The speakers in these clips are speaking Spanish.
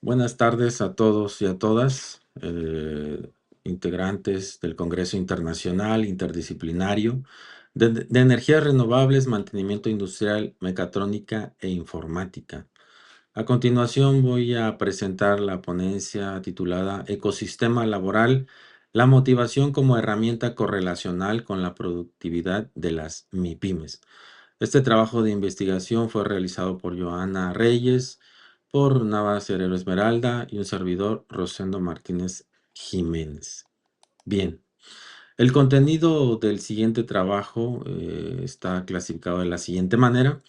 Buenas tardes a todos y a todas, integrantes del Congreso Internacional Interdisciplinario de Energías Renovables, Mantenimiento Industrial, Mecatrónica e Informática. A continuación voy a presentar la ponencia titulada Ecosistema Laboral, la motivación como herramienta correlacional con la productividad de las MIPYMES. Este trabajo de investigación fue realizado por Joana Reyes, por Nava Cerero Esmeralda y un servidor, Rosendo Martínez Jiménez. Bien, el contenido del siguiente trabajo está clasificado de la siguiente manera.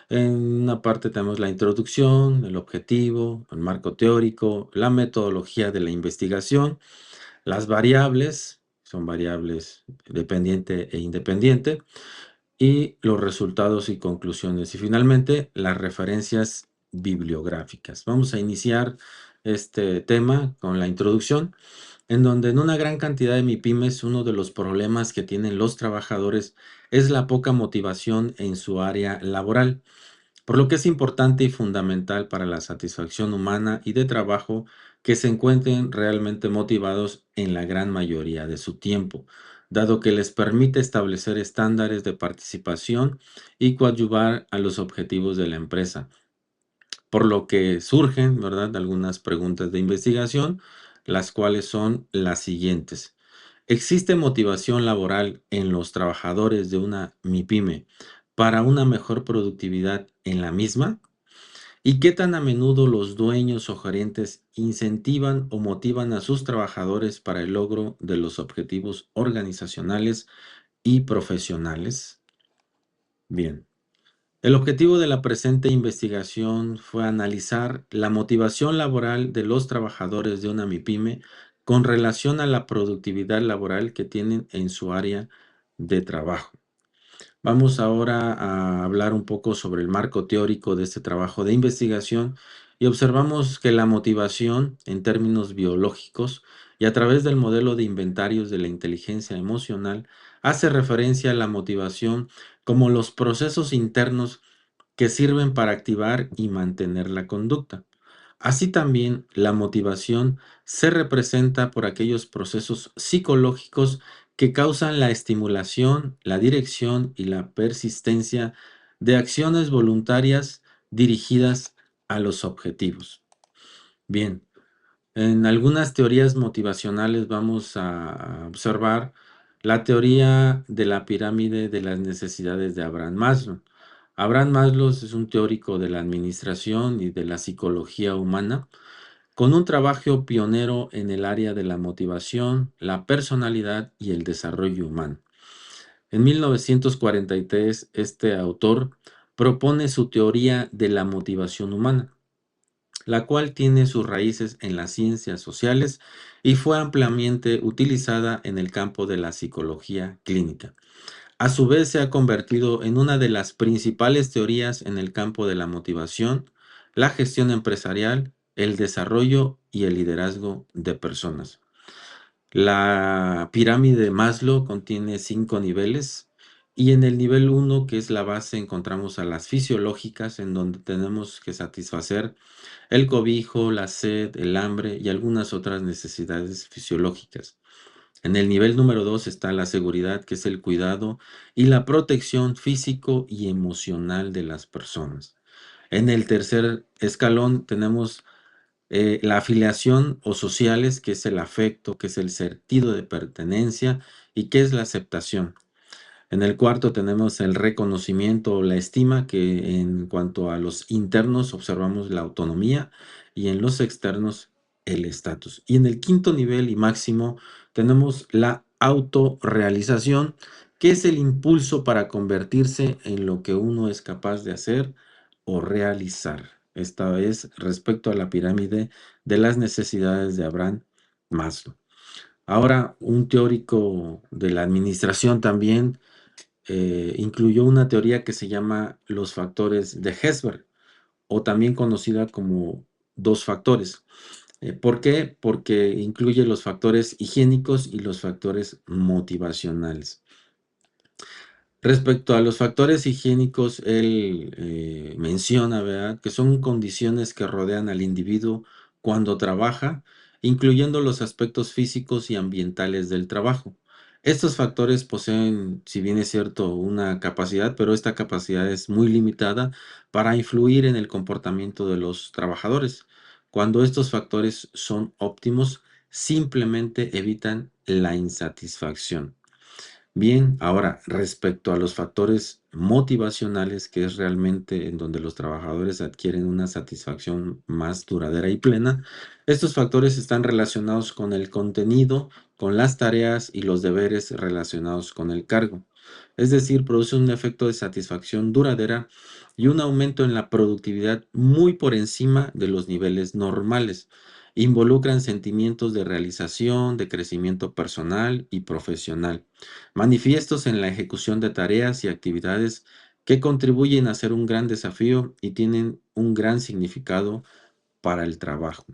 En una parte tenemos la introducción, el objetivo, el marco teórico, la metodología de la investigación, las variables, son variables dependiente e independiente, y los resultados y conclusiones. Y finalmente, las referencias bibliográficas. Vamos a iniciar este tema con la introducción, en donde en una gran cantidad de MIPYMES uno de los problemas que tienen los trabajadores es la poca motivación en su área laboral, por lo que es importante y fundamental para la satisfacción humana y de trabajo que se encuentren realmente motivados en la gran mayoría de su tiempo, dado que les permite establecer estándares de participación y coadyuvar a los objetivos de la empresa. Por lo que surgen, ¿verdad?, algunas preguntas de investigación, las cuales son las siguientes. ¿Existe motivación laboral en los trabajadores de una MIPYME para una mejor productividad en la misma? ¿Y qué tan a menudo los dueños o gerentes incentivan o motivan a sus trabajadores para el logro de los objetivos organizacionales y profesionales? Bien. El objetivo de la presente investigación fue analizar la motivación laboral de los trabajadores de una MIPYME con relación a la productividad laboral que tienen en su área de trabajo. Vamos ahora a hablar un poco sobre el marco teórico de este trabajo de investigación y observamos que la motivación en términos biológicos y a través del modelo de inventarios de la inteligencia emocional hace referencia a la motivación como los procesos internos que sirven para activar y mantener la conducta. Así también, la motivación se representa por aquellos procesos psicológicos que causan la estimulación, la dirección y la persistencia de acciones voluntarias dirigidas a los objetivos. Bien, en algunas teorías motivacionales vamos a observar la teoría de la pirámide de las necesidades de Abraham Maslow. Abraham Maslow es un teórico de la administración y de la psicología humana, con un trabajo pionero en el área de la motivación, la personalidad y el desarrollo humano. En 1943, este autor propone su teoría de la motivación humana, la cual tiene sus raíces en las ciencias sociales y fue ampliamente utilizada en el campo de la psicología clínica. A su vez, se ha convertido en una de las principales teorías en el campo de la motivación, la gestión empresarial, el desarrollo y el liderazgo de personas. La pirámide de Maslow contiene 5 niveles y en el nivel 1, que es la base, encontramos a las fisiológicas, en donde tenemos que satisfacer el cobijo, la sed, el hambre y algunas otras necesidades fisiológicas. En el nivel número 2 está la seguridad, que es el cuidado y la protección físico y emocional de las personas. En el tercer escalón tenemos la afiliación o sociales, que es el afecto, que es el sentido de pertenencia y que es la aceptación. En el cuarto tenemos el reconocimiento o la estima, que en cuanto a los internos observamos la autonomía y en los externos el estatus. Y en el quinto nivel y máximo tenemos la autorrealización, que es el impulso para convertirse en lo que uno es capaz de hacer o realizar. Esta es respecto a la pirámide de las necesidades de Abraham Maslow. Ahora, un teórico de la administración también incluyó una teoría que se llama los factores de Hesberg, o también conocida como dos factores. ¿Por qué? Porque incluye los factores higiénicos y los factores motivacionales. Respecto a los factores higiénicos, él menciona, ¿verdad?, que son condiciones que rodean al individuo cuando trabaja, incluyendo los aspectos físicos y ambientales del trabajo. Estos factores poseen, si bien es cierto, una capacidad, pero esta capacidad es muy limitada para influir en el comportamiento de los trabajadores. Cuando estos factores son óptimos, simplemente evitan la insatisfacción. Bien, ahora respecto a los factores motivacionales, que es realmente en donde los trabajadores adquieren una satisfacción más duradera y plena, estos factores están relacionados con el contenido, con las tareas y los deberes relacionados con el cargo. Es decir, produce un efecto de satisfacción duradera y un aumento en la productividad muy por encima de los niveles normales. Involucran sentimientos de realización, de crecimiento personal y profesional, manifiestos en la ejecución de tareas y actividades que contribuyen a ser un gran desafío y tienen un gran significado para el trabajo.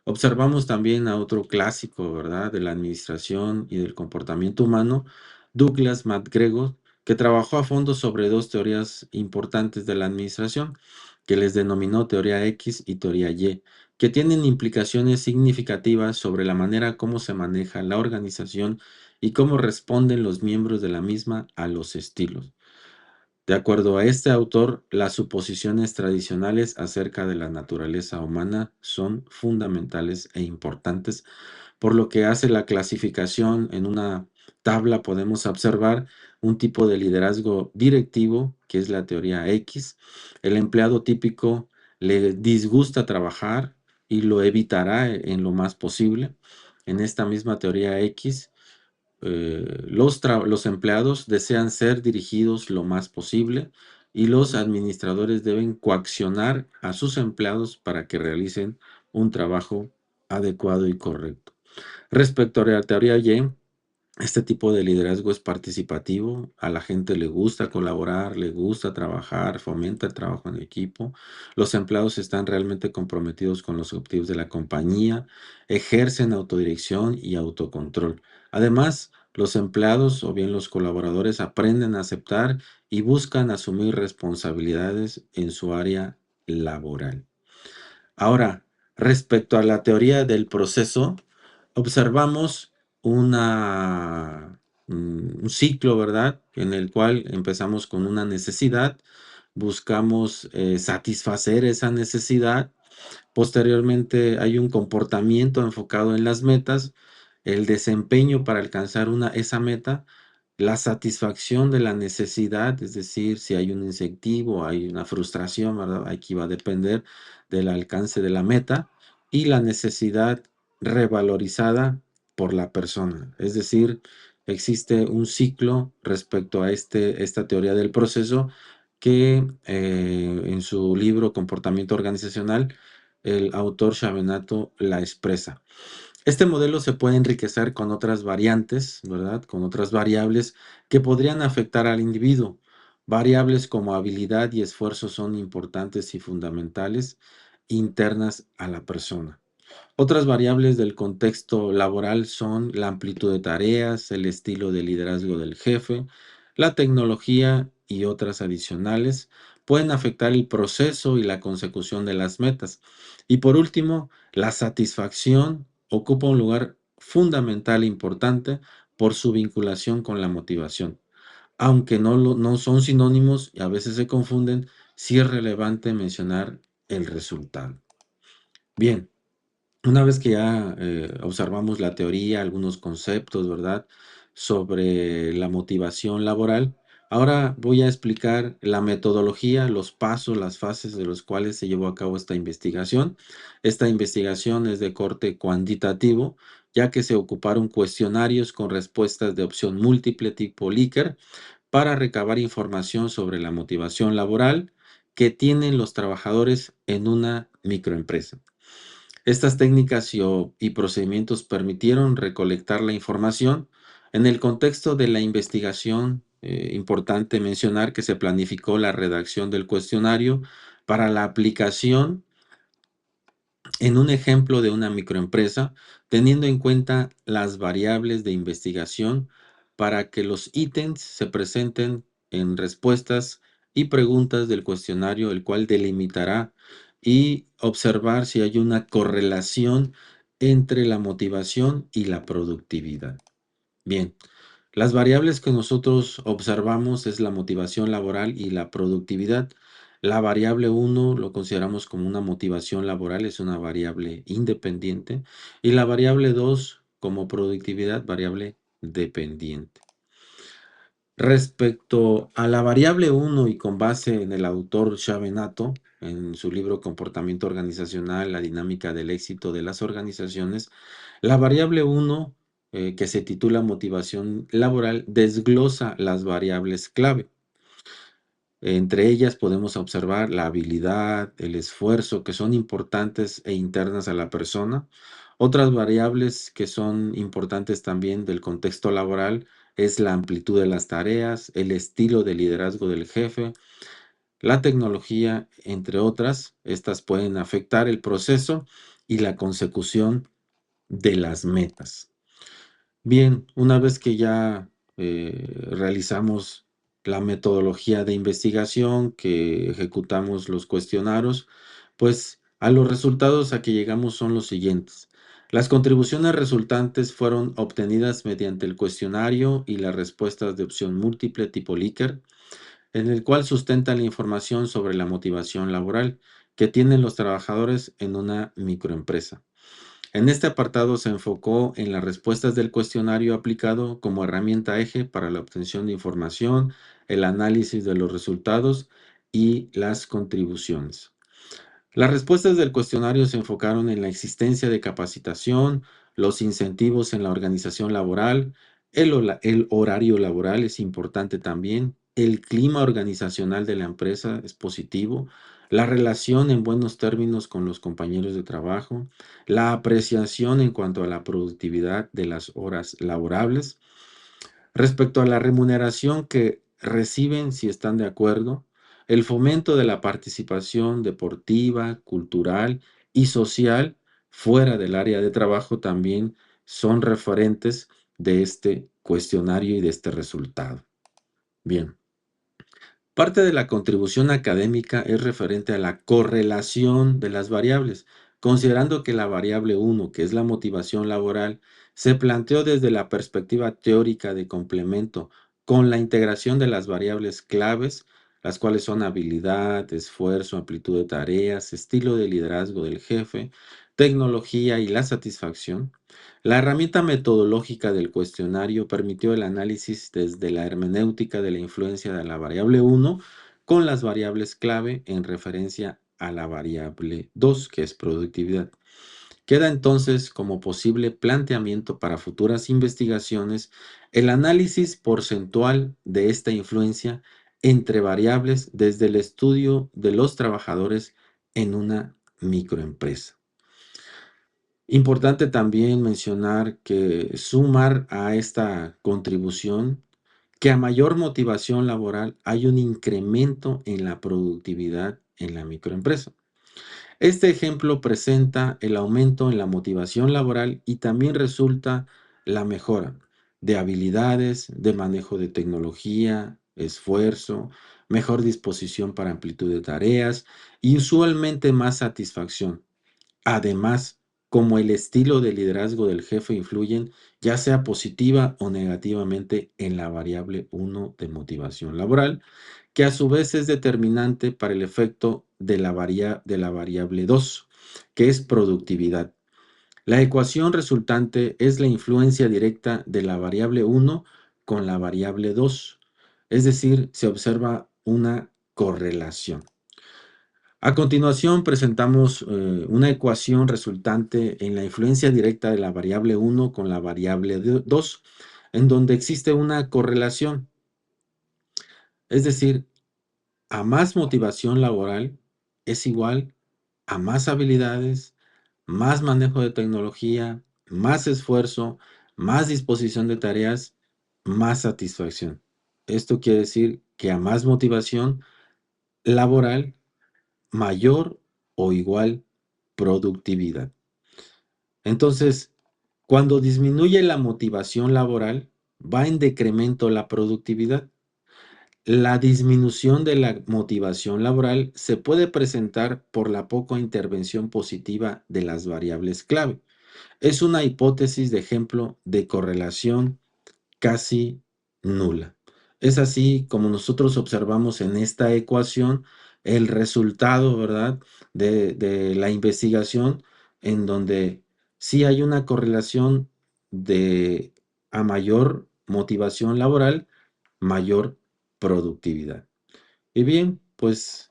Observamos también a otro clásico, ¿verdad?, de la administración y del comportamiento humano, Douglas MacGregor, que trabajó a fondo sobre dos teorías importantes de la administración, que les denominó teoría X y teoría Y, que tienen implicaciones significativas sobre la manera como se maneja la organización y cómo responden los miembros de la misma a los estilos. De acuerdo a este autor, las suposiciones tradicionales acerca de la naturaleza humana son fundamentales e importantes, por lo que hace la clasificación en una tabla podemos observar un tipo de liderazgo directivo, que es la teoría X. El empleado típico le disgusta trabajar y lo evitará en lo más posible. En esta misma teoría X, los empleados desean ser dirigidos lo más posible y los administradores deben coaccionar a sus empleados para que realicen un trabajo adecuado y correcto. Respecto a la teoría Y, este tipo de liderazgo es participativo, a la gente le gusta colaborar, le gusta trabajar, fomenta el trabajo en equipo. Los empleados están realmente comprometidos con los objetivos de la compañía, ejercen autodirección y autocontrol. Además, los empleados o bien los colaboradores aprenden a aceptar y buscan asumir responsabilidades en su área laboral. Ahora, respecto a la teoría del proceso, observamos un ciclo, ¿verdad? En el cual empezamos con una necesidad, buscamos satisfacer esa necesidad. Posteriormente hay un comportamiento enfocado en las metas, el desempeño para alcanzar esa meta, la satisfacción de la necesidad, es decir, si hay un incentivo, hay una frustración, ¿verdad? Aquí va a depender del alcance de la meta y la necesidad revalorizada por la persona. Es decir, existe un ciclo respecto a esta teoría del proceso que en su libro Comportamiento Organizacional, el autor Shavenato la expresa. Este modelo se puede enriquecer con otras variantes, ¿verdad? Con otras variables que podrían afectar al individuo. Variables como habilidad y esfuerzo son importantes y fundamentales internas a la persona. Otras variables del contexto laboral son la amplitud de tareas, el estilo de liderazgo del jefe, la tecnología y otras adicionales pueden afectar el proceso y la consecución de las metas. Y por último, la satisfacción ocupa un lugar fundamental e importante por su vinculación con la motivación. Aunque no son sinónimos y a veces se confunden, sí es relevante mencionar el resultado. Bien, una vez que ya observamos la teoría, algunos conceptos, ¿verdad?, sobre la motivación laboral, ahora voy a explicar la metodología, los pasos, las fases de los cuales se llevó a cabo esta investigación. Esta investigación es de corte cuantitativo, ya que se ocuparon cuestionarios con respuestas de opción múltiple tipo Likert para recabar información sobre la motivación laboral que tienen los trabajadores en una microempresa. Estas técnicas y procedimientos permitieron recolectar la información. En el contexto de la investigación, importante mencionar que se planificó la redacción del cuestionario para la aplicación en un ejemplo de una microempresa, teniendo en cuenta las variables de investigación para que los ítems se presenten en respuestas y preguntas del cuestionario, el cual delimitará y observar si hay una correlación entre la motivación y la productividad. Bien, las variables que nosotros observamos es la motivación laboral y la productividad. La variable uno lo consideramos como una motivación laboral, es una variable independiente, y la variable 2 como productividad, variable dependiente. Respecto a la variable uno y con base en el autor Shavenato, en su libro Comportamiento Organizacional, la dinámica del éxito de las organizaciones, la variable uno, que se titula motivación laboral, desglosa las variables clave. Entre ellas podemos observar la habilidad, el esfuerzo, que son importantes e internas a la persona. Otras variables que son importantes también del contexto laboral es la amplitud de las tareas, el estilo de liderazgo del jefe, la tecnología, entre otras. Estas pueden afectar el proceso y la consecución de las metas. Bien, una vez que ya realizamos la metodología de investigación, que ejecutamos los cuestionarios, pues a los resultados a que llegamos son los siguientes. Las contribuciones resultantes fueron obtenidas mediante el cuestionario y las respuestas de opción múltiple tipo Likert, en el cual sustenta la información sobre la motivación laboral que tienen los trabajadores en una microempresa. En este apartado se enfocó en las respuestas del cuestionario aplicado como herramienta eje para la obtención de información, el análisis de los resultados y las contribuciones. Las respuestas del cuestionario se enfocaron en la existencia de capacitación, los incentivos en la organización laboral, el horario laboral es importante también, el clima organizacional de la empresa es positivo, la relación en buenos términos con los compañeros de trabajo, la apreciación en cuanto a la productividad de las horas laborables. Respecto a la remuneración que reciben, si están de acuerdo, el fomento de la participación deportiva, cultural y social fuera del área de trabajo también son referentes de este cuestionario y de este resultado. Bien. Parte de la contribución académica es referente a la correlación de las variables, considerando que la variable 1, que es la motivación laboral, se planteó desde la perspectiva teórica de complemento con la integración de las variables claves, las cuales son habilidad, esfuerzo, amplitud de tareas, estilo de liderazgo del jefe, tecnología y la satisfacción. La herramienta metodológica del cuestionario permitió el análisis desde la hermenéutica de la influencia de la variable 1 con las variables clave en referencia a la variable 2, que es productividad. Queda entonces como posible planteamiento para futuras investigaciones el análisis porcentual de esta influencia entre variables desde el estudio de los trabajadores en una microempresa. Importante también mencionar que sumar a esta contribución que a mayor motivación laboral hay un incremento en la productividad en la microempresa. Este ejemplo presenta el aumento en la motivación laboral y también resulta la mejora de habilidades, de manejo de tecnología, esfuerzo, mejor disposición para amplitud de tareas y usualmente más satisfacción. Además, como el estilo de liderazgo del jefe influyen, ya sea positiva o negativamente, en la variable 1 de motivación laboral, que a su vez es determinante para el efecto de la variable 2, que es productividad. La ecuación resultante es la influencia directa de la variable 1 con la variable 2, es decir, se observa una correlación. A continuación, presentamos una ecuación resultante en la influencia directa de la variable 1 con la variable 2, en donde existe una correlación. Es decir, a más motivación laboral es igual a más habilidades, más manejo de tecnología, más esfuerzo, más disposición de tareas, más satisfacción. Esto quiere decir que a más motivación laboral, mayor o igual productividad. Entonces, cuando disminuye la motivación laboral, va en decremento la productividad. La disminución de la motivación laboral se puede presentar por la poca intervención positiva de las variables clave. Es una hipótesis de ejemplo de correlación casi nula. Es así como nosotros observamos en esta ecuación el resultado, ¿verdad? De la investigación, en donde sí hay una correlación de a mayor motivación laboral, mayor productividad. Y bien, pues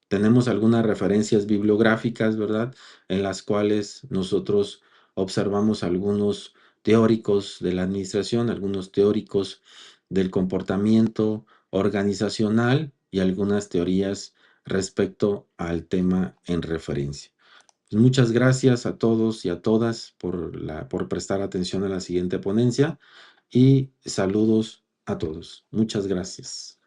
tenemos algunas referencias bibliográficas, ¿verdad? En las cuales nosotros observamos algunos teóricos de la administración, algunos teóricos del comportamiento organizacional y algunas teorías respecto al tema en referencia. Pues muchas gracias a todos y a todas por prestar atención a la siguiente ponencia y saludos a todos. Muchas gracias.